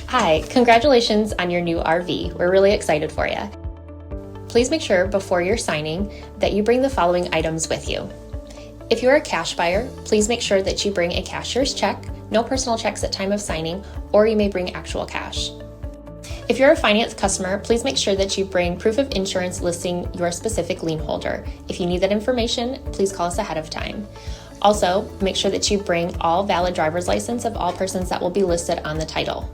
Hi, congratulations on your new RV. We're really excited for you. Please make sure before you're signing that you bring the following items with you. If you're a cash buyer, please make sure that you bring a cashier's check, no personal checks at time of signing, or you may bring actual cash. If you're a finance customer, please make sure that you bring proof of insurance listing your specific lien holder. If you need that information, please call us ahead of time. Also, make sure that you bring all valid driver's license of all persons that will be listed on the title.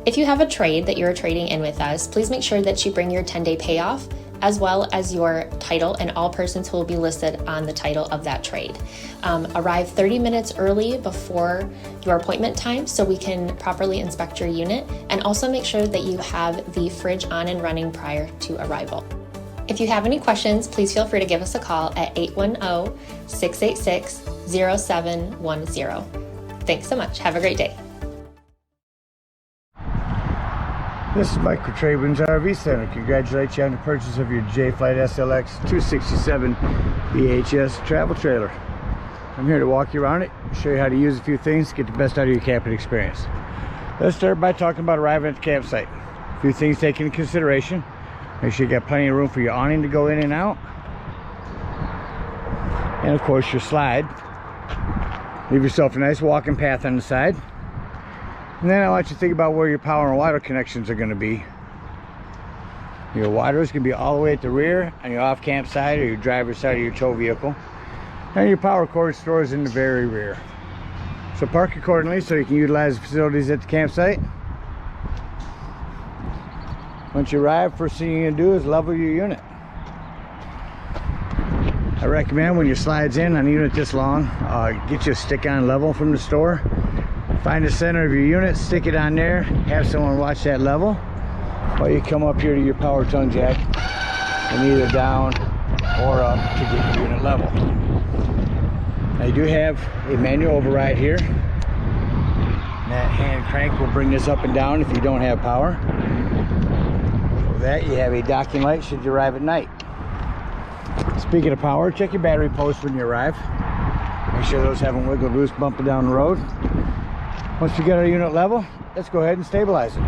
If you have a trade that you're trading in with us, please make sure that you bring your 10-day payoff as well as your title and all persons who will be listed on the title of that trade. Arrive 30 minutes early before your appointment time so we can properly inspect your unit, and also make sure that you have the fridge on and running prior to arrival. If you have any questions, please feel free to give us a call at 810-686-0710. Thanks so much. Have a great day. This is Mike with TradeWinds RV Center. Congratulate you on the purchase of your JAYFLIGHT SLX 267 VHS travel trailer. I'm here to walk you around it, show you how to use a few things, get the best out of your camping experience. Let's start by talking about arriving at the campsite. A few things taken into consideration. Make sure you got plenty of room for your awning to go in and out. And of course your slide. Leave yourself a nice walking path on the side. And then I want you to think about where your power and water connections are going to be. Your water is going to be all the way at the rear on your off camp side or your driver's side of your tow vehicle. And your power cord stores in the very rear. So park accordingly so you can utilize the facilities at the campsite. Once you arrive, first thing you're going to do is level your unit. I recommend when your slide's in on a unit this long, get you a stick-on level from the store. Find the center of your unit, stick it on there, have someone watch that level while you come up here to your power tongue jack and either down or up to get your unit level. Now you do have a manual override here. And that hand crank will bring this up and down if you don't have power. For that you have a docking light should you arrive at night. Speaking of power, check your battery posts when you arrive. Make sure those haven't wiggled loose bumping down the road. Once you get our unit level, let's go ahead and stabilize it.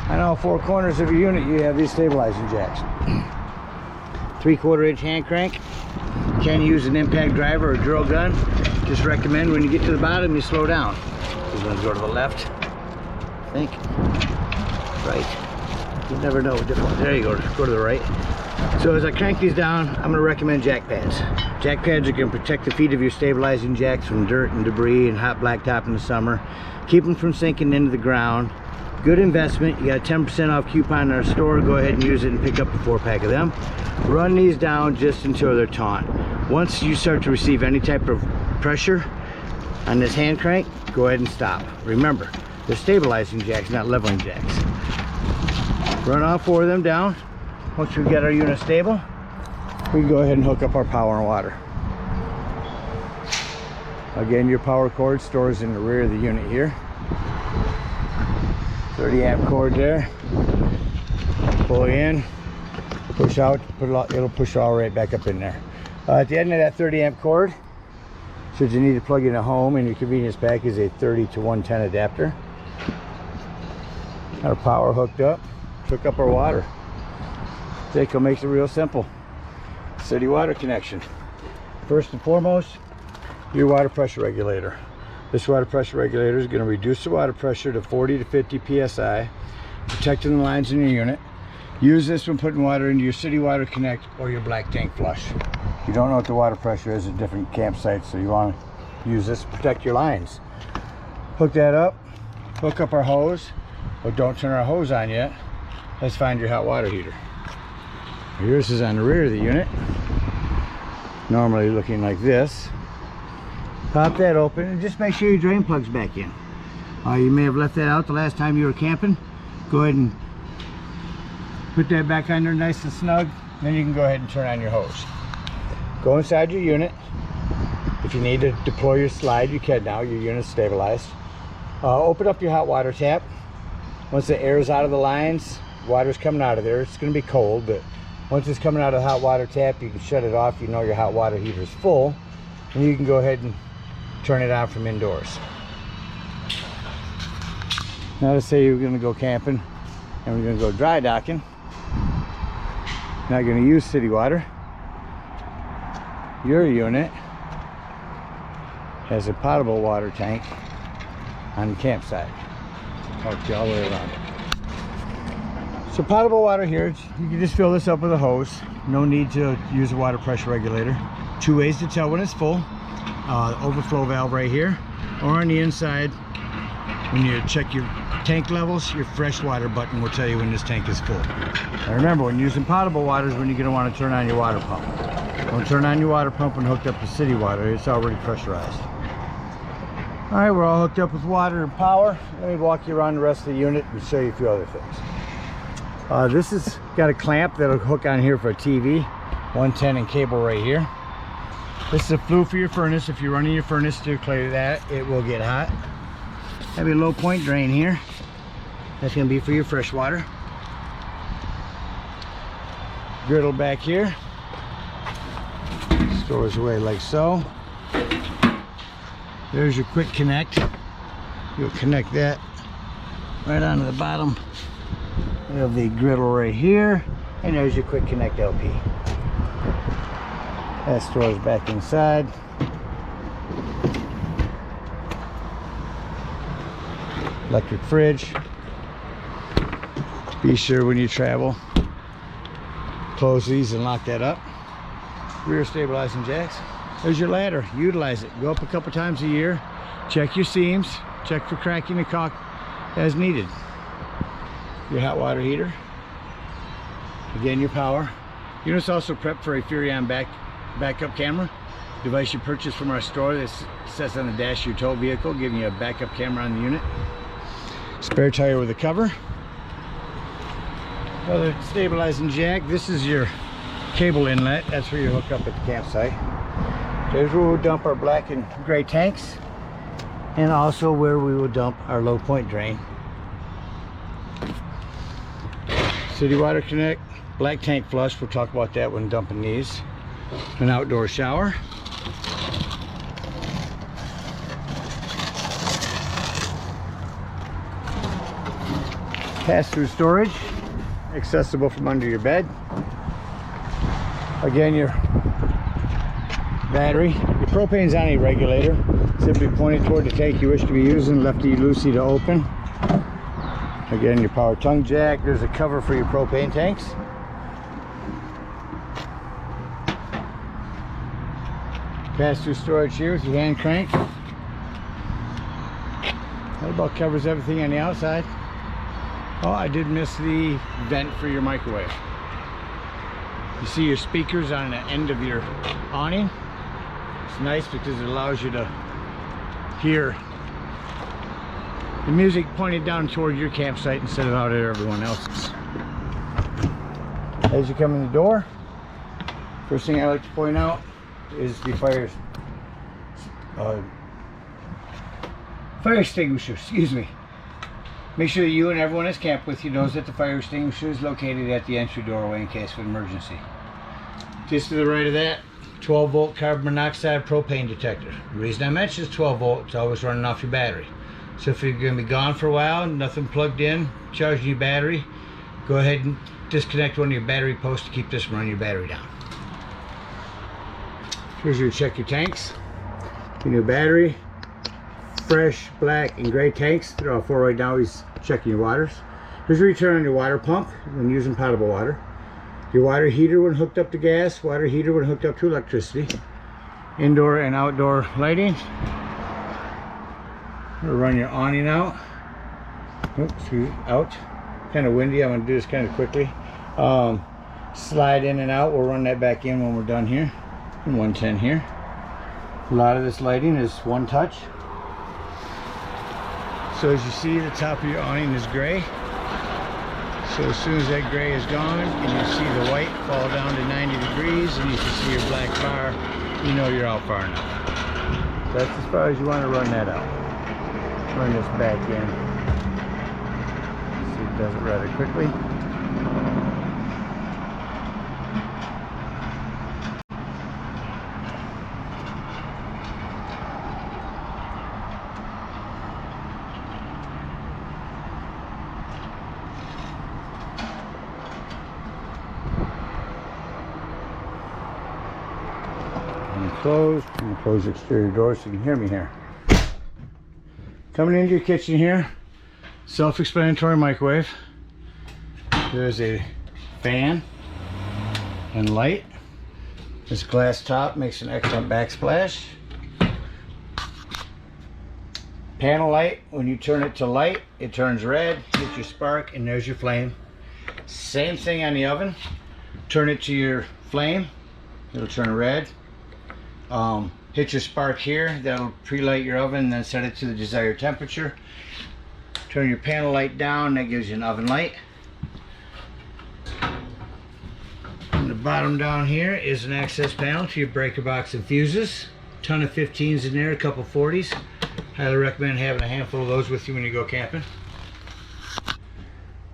On all four corners of your unit, you have these stabilizing jacks. 3/4 inch hand crank. You can use an impact driver or drill gun. Just recommend when you get to the bottom, you slow down. You're going to go to the left, I think. Right. You never know. There you go. Go to the right. So as I crank these down, I'm going to recommend jack pads. Jack pads are going to protect the feet of your stabilizing jacks from dirt and debris and hot blacktop in the summer. Keep them from sinking into the ground. Good investment. You got a 10% off coupon in our store. Go ahead and use it and pick up a 4-pack of them. Run these down just until they're taut. Once you start to receive any type of pressure on this hand crank, go ahead and stop. Remember, they're stabilizing jacks, not leveling jacks. Run all 4 of them down. Once we get our unit stable, we can go ahead and hook up our power and water. Again, your power cord stores in the rear of the unit here. 30 amp cord there. Pull in, push out, it'll push all right back up in there. At the end of that 30 amp cord, should you need to plug in a home, in your convenience pack is a 30 to 110 adapter. Got our power hooked up, hook up our water. Jayco makes it real simple. City water connection. First and foremost, your water pressure regulator. This water pressure regulator is going to reduce the water pressure to 40 to 50 psi, protecting the lines in your unit. Use this when putting water into your city water connect or your black tank flush. You don't know what the water pressure is at different campsites, so you want to use this to protect your lines. Hook that up, hook up our hose, but don't turn our hose on yet. Let's find your hot water heater. Yours is on the rear of the unit, normally looking like this. Pop that open and just make sure your drain plug's back in. You may have left that out the last time you were camping. Go ahead and put that back on there nice and snug. Then you can go ahead and turn on your hose. Go inside your unit. If you need to deploy your slide, you can now. Your unit's stabilized. Open up your hot water tap. Once the air is out of the lines, water's coming out of there. It's going to be cold, but once it's coming out of the hot water tap, you can shut it off. You know your hot water heater is full, and you can go ahead and turn it on from indoors. Now let's say you're gonna go camping and we're gonna go dry docking. Not gonna use city water. Your unit has a potable water tank on the campsite. Walk you all the way around it. So potable water here, you can just fill this up with a hose. No need to use a water pressure regulator. 2 ways to tell when it's full. Overflow valve right here, or on the inside, when you check your tank levels, your freshwater button will tell you when this tank is full. Now remember, when using potable water is when you're going to want to turn on your water pump. Don't turn on your water pump when hooked up to city water. It's already pressurized. All right, we're all hooked up with water and power. Let me walk you around the rest of the unit and show you a few other things. This has got a clamp that'll hook on here for a TV, 110 and cable right here. This is a flue for your furnace. If you're running your furnace to clear that, it will get hot. Have a low point drain here. That's going to be for your fresh water. Griddle back here. Stores away like so. There's your quick connect. You'll connect that right onto the bottom of the griddle right here, and there's your quick connect LP. That stores back inside. Electric fridge. Be sure when you travel, close these and lock that up. Rear stabilizing jacks. There's your ladder. Utilize it. Go up a couple times a year. Check your seams. Check for cracking the caulk as needed. Your hot water heater. Again, your power. Unit's also prepped for a Furion backup camera. Device you purchased from our store that sits on the dash of your tow vehicle, giving you a backup camera on the unit. Spare tire with a cover. Another stabilizing jack. This is your cable inlet. That's where you hook up at the campsite. There's where we'll dump our black and gray tanks, and also where we will dump our low point drain. City water connect, black tank flush. We'll talk about that when dumping these. An outdoor shower. Pass-through storage, accessible from under your bed. Again, your battery. Your propane's on a regulator. Simply point it toward the tank you wish to be using, lefty-loosey to open. Again, your power tongue jack. There's a cover for your propane tanks. Pass-through storage here with your hand crank. That about covers everything on the outside. Oh, I did miss the vent for your microwave. You see your speakers on the end of your awning. It's nice because it allows you to hear the music pointed down toward your campsite instead of out at everyone else's. As you come in the door, first thing I like to point out is the fire extinguisher, excuse me. Make sure that you and everyone that's camped with you knows that the fire extinguisher is located at the entry doorway in case of emergency. Just to the right of that, 12 volt carbon monoxide propane detector. The reason I mention it's 12 volt, it's always running off your battery. So if you're going to be gone for a while, nothing plugged in, charging your battery, go ahead and disconnect one of your battery posts to keep this from running your battery down. Here's where you check your tanks. Your new battery, fresh, black, and gray tanks. They're all full right now. He's checking your waters. Here's where you turn on your water pump when using potable water. Your water heater when hooked up to gas, water heater when hooked up to electricity. Indoor and outdoor lighting. We'll run your awning out. Oops, out. Kind of windy. I'm going to do this kind of quickly. Slide in and out. We'll run that back in when we're done here. And 110 here. A lot of this lighting is one touch. So as you see, the top of your awning is gray. So as soon as that gray is gone and you see the white fall down to 90 degrees and you can see your black bar, you know you're out far enough. That's as far as you want to run that out. Run this back in. See, it does it rather quickly. closed. I'm going to close the exterior door so you can hear me here. Coming into your kitchen here, self-explanatory microwave. There's a fan and light. This glass top makes an excellent backsplash. Panel light, when you turn it to light, it turns red, hit your spark, and there's your flame. Same thing on the oven. Turn it to your flame, it'll turn red. Hit your spark here, that'll pre-light your oven, then set it to the desired temperature. Turn your panel light down, that gives you an oven light. On the bottom down here is an access panel to your breaker box and fuses. Ton of 15s in there, a couple 40s. Highly recommend having a handful of those with you when you go camping.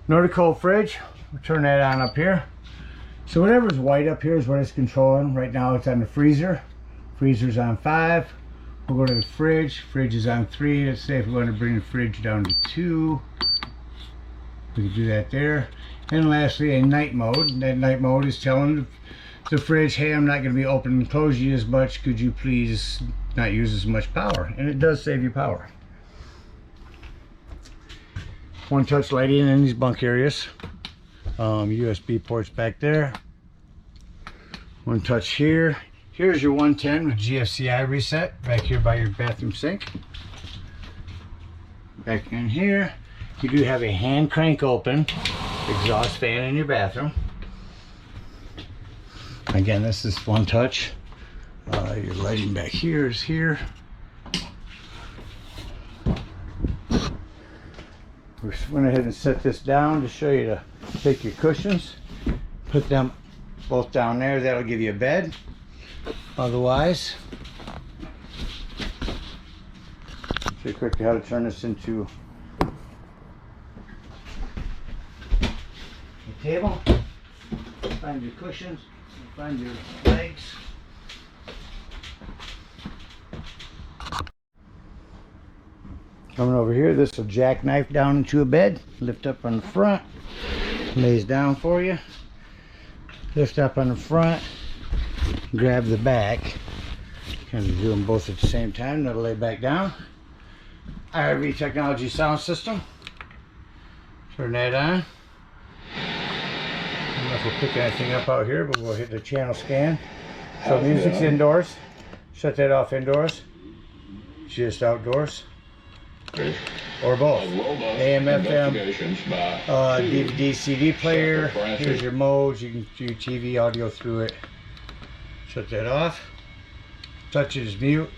Nordic cold fridge, we'll turn that on up here. So whatever's white up here is what it's controlling. Right now it's on the freezer. Freezer's on 5. We'll go to the fridge. Fridge is on 3. Let's say if we want to bring the fridge down to 2. We can do that there. And lastly, a night mode. That night mode is telling the fridge, hey, I'm not going to be open and close you as much. Could you please not use as much power? And it does save you power. One touch lighting in these bunk areas. USB ports back there. One touch here. Here's your 110 with GFCI reset back here by your bathroom sink. Back in here, you do have a hand crank open exhaust fan in your bathroom. Again, this is one touch. Your lighting back here is here. We went ahead and set this down to show you to take your cushions, put them both down there. That'll give you a bed. Otherwise, show you quickly how to turn this into a table. Find your cushions, find your legs. Coming over here, this will jackknife down into a bed. Lift up on the front, lays down for you. Lift up on the front, grab the back. Kind of do them both at the same time. That'll lay back down. RV Technology sound system. Turn that on. I don't know if we'll pick anything up out here, but we'll hit the channel scan. So music's indoors. Shut that off indoors. Just outdoors. Or both. AM, FM, DVD, CD player. Here's your modes. You can do your TV audio through it. Shut that off. Touch it is mute.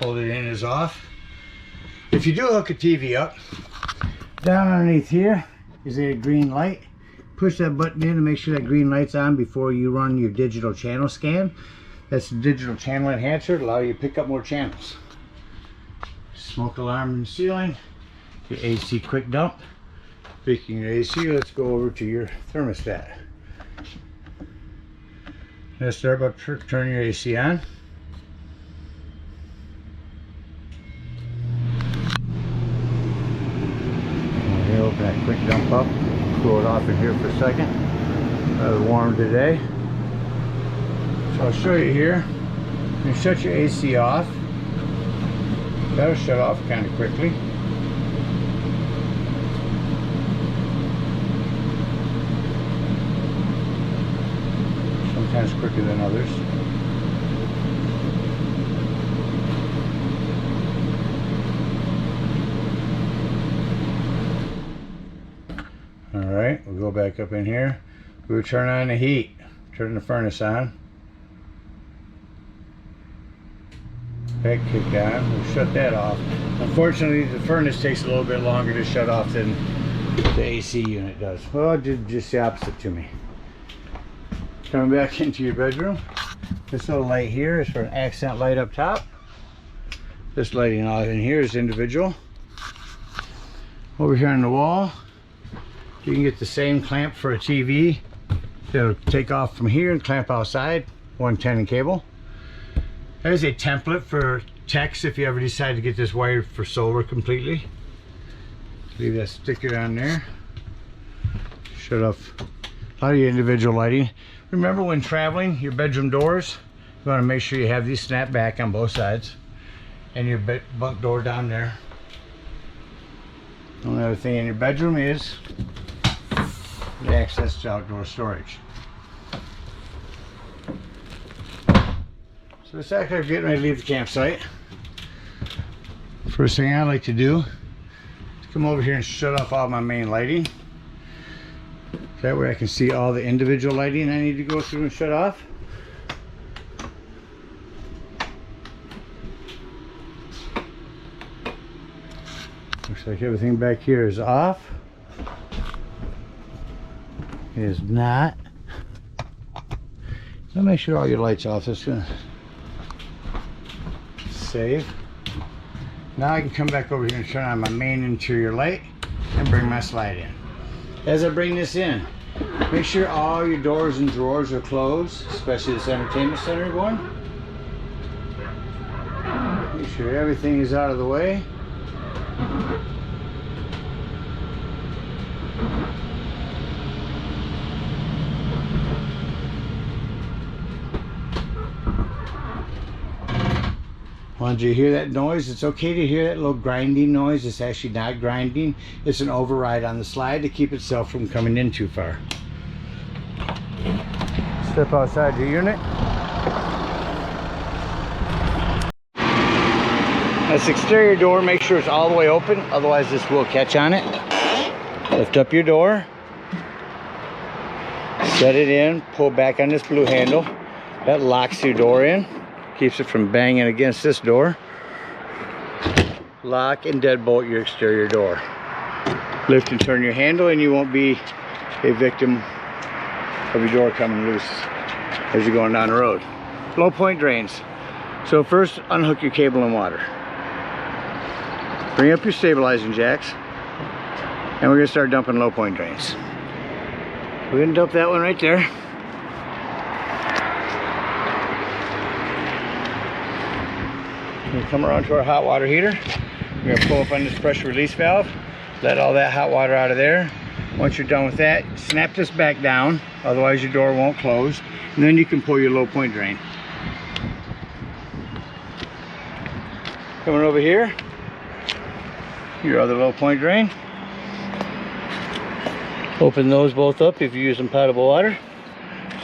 Hold it in is off. If you do hook a TV up, down underneath here is a green light. Push that button in to make sure that green light's on before you run your digital channel scan. That's the digital channel enhancer. It'll allow you to pick up more channels. Smoke alarm in the ceiling. Your AC quick dump. Speaking of AC, let's go over to your thermostat. Let's start by turning your AC on. Okay, open that quick dump up. Cool it off in here for a second. Rather warm today. So I'll show you here. You shut your AC off. That'll shut off kind of quickly. Sometimes quicker than others. Alright, we'll go back up in here. We'll turn on the heat. Turn the furnace on. Head kicked on. We'll shut that off. Unfortunately, the furnace takes a little bit longer to shut off than the AC unit does. Well, it did just the opposite to me. Coming back into your bedroom. This little light here is for an accent light up top. This lighting out in here is individual. Over here on the wall, you can get the same clamp for a TV. It'll take off from here and clamp outside. 110 in cable. There's a template for text if you ever decide to get this wired for solar completely. Leave that sticker on there. Shut off a lot of your individual lighting. Remember when traveling, your bedroom doors, You want to make sure you have these snap back on both sides, and your bunk door down there. Only other thing in your bedroom is the access to outdoor storage. So it's actually getting ready to leave the campsite. First thing I like to do is come over here and shut off all my main lighting. That way I can see all the individual lighting I need to go through and shut off. Looks like everything back here is off. It is not. So make sure all your lights off. That's gonna save. Now I can come back over here and turn on my main interior light and bring my slide in. As I bring this in, make sure all your doors and drawers are closed, especially this entertainment center one. Make sure everything is out of the way. Did you hear that noise? It's okay to hear that little grinding noise. It's actually not grinding. It's an override on the slide to keep itself from coming in too far. Step outside your unit. This exterior door, make sure it's all the way open, otherwise this will catch on it. Lift up your door. Set it in, pull back on this blue handle. That locks your door in. Keeps it from banging against this door. Lock and deadbolt your exterior door. Lift and turn your handle and you won't be a victim of your door coming loose as you're going down the road. Low point drains. So first unhook your cable and water. Bring up your stabilizing jacks and we're going to start dumping low point drains. We're going to dump that one right there. We're going to come around to our hot water heater. We're going to pull up on this pressure release valve, let all that hot water out of there. Once you're done with that, snap this back down, otherwise your door won't close, and then you can pull your low point drain. Coming over here, your other low point drain. Open those both up if you're using potable water.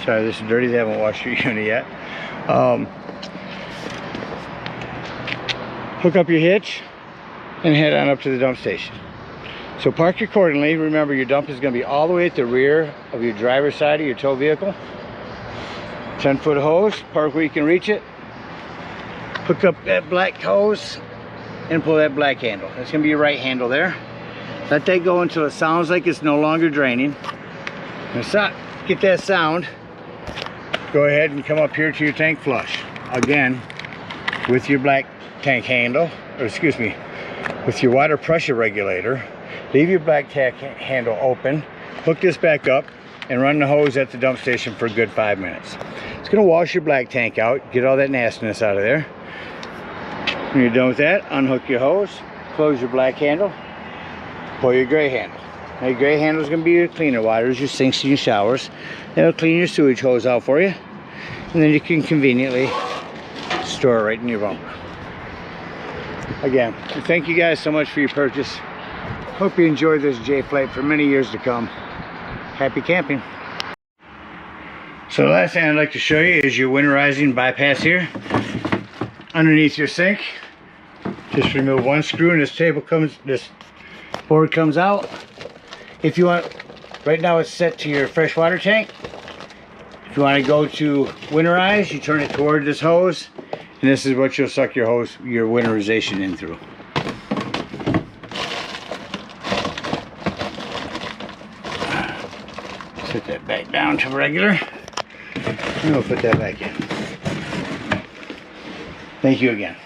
Sorry, this is dirty, they haven't washed your unit yet. Hook up your hitch and head on up to the dump station. So park accordingly. Remember, your dump is going to be all the way at the rear of your driver's side of your tow vehicle. 10-foot hose, park where you can reach it. Hook up that black hose and pull that black handle. That's going to be your right handle there. Let that go until it sounds like it's no longer draining. Get that sound. Go ahead and come up here to your tank flush. Again, with your black tank handle, or excuse me, with your water pressure regulator. Leave your black tank handle open, hook this back up, and run the hose at the dump station for a good 5 minutes. It's going to wash your black tank out, get all that nastiness out of there. When you're done with that, unhook your hose, close your black handle, pull your gray handle. Now your gray handle is going to be your cleaner water, your sinks and your showers. That'll clean your sewage hose out for you, and then you can conveniently store it right in your bumper. Again, thank you guys so much for your purchase. Hope you enjoy this JAYFLIGHT for many years to come. Happy camping. So the last thing I'd like to show you is your winterizing bypass here. Underneath your sink, just remove one screw and this board comes out. If you want, right now it's set to your freshwater tank. If you want to go to winterize, you turn it toward this hose, and this is what you'll suck your winterization in through. Set that back down to regular, and we'll put that back in. Thank you again.